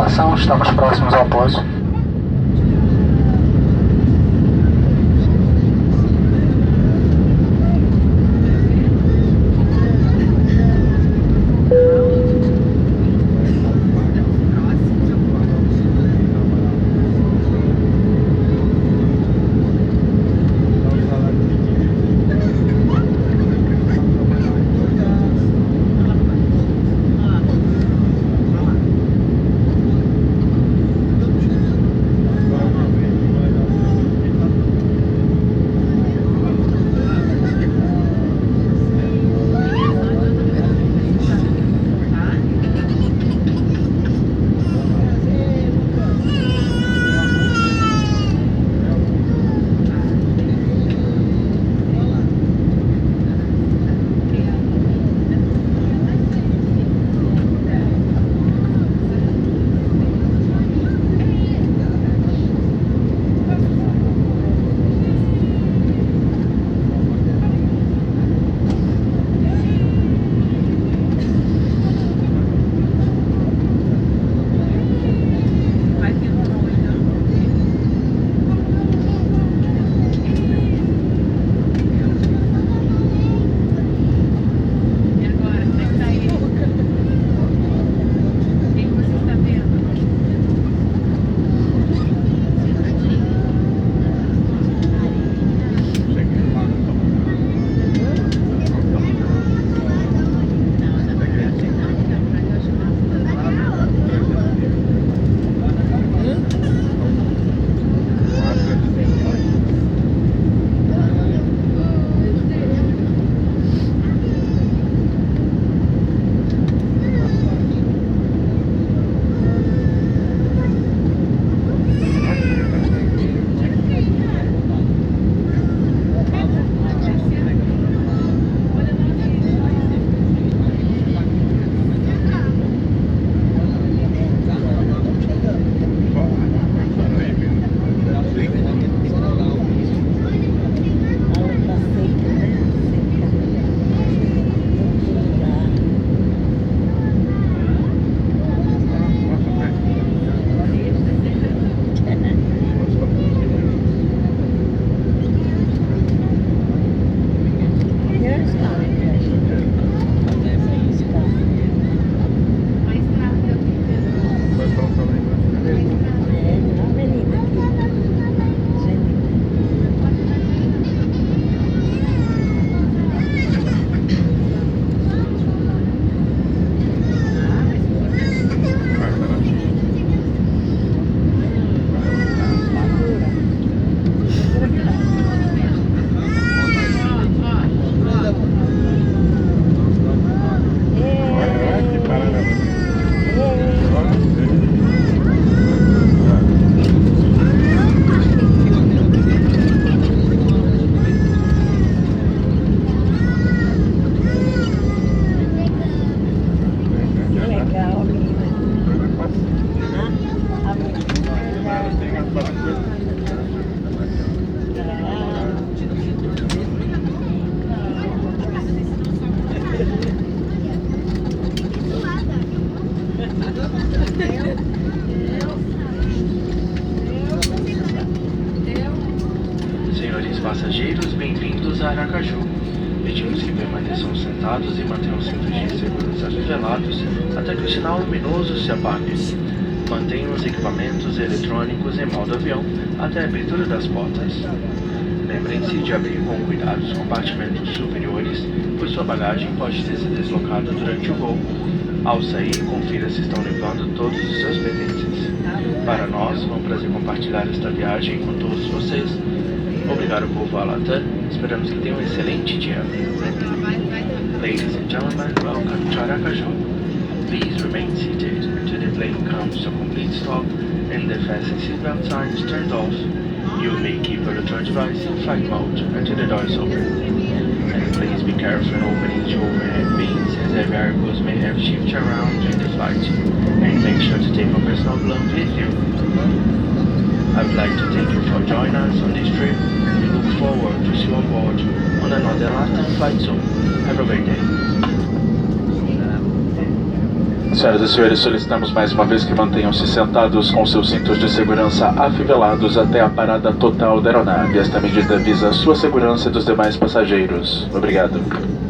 atenção, estamos próximos ao pouso. Senhores passageiros, bem-vindos a Aracaju. Pedimos que permaneçam sentados e mantenham os cintos de segurança revelados até que o sinal luminoso se apague. Mantenham os equipamentos eletrônicos em modo avião até a abertura das portas. Lembrem-se de abrir com cuidado os compartimentos superiores, pois sua bagagem pode ter se deslocado durante o voo. Ao sair, confira se estão levando todos os seus pertences. Para nós, é um prazer compartilhar esta viagem com todos vocês. Obrigado por voar Latam. Esperamos que tenham um excelente dia. Ladies and gentlemen, welcome to Aracaju. Please remain seated until the plane comes to a complete stop and the fasten seatbelt signs turned off. You may keep your return device in flight mode until the door is open. And please be careful in opening the overhead bins as the variables may have shifted around during the flight. And make sure to take your personal belongings with you. I would like to thank you for joining us on this trip, and we look forward to see you on board on another Latam flight soon. Have a great day. Senhoras e senhores, solicitamos mais uma vez que mantenham-se sentados com seus cintos de segurança afivelados até a parada total da aeronave. Esta medida visa a sua segurança e dos demais passageiros. Obrigado.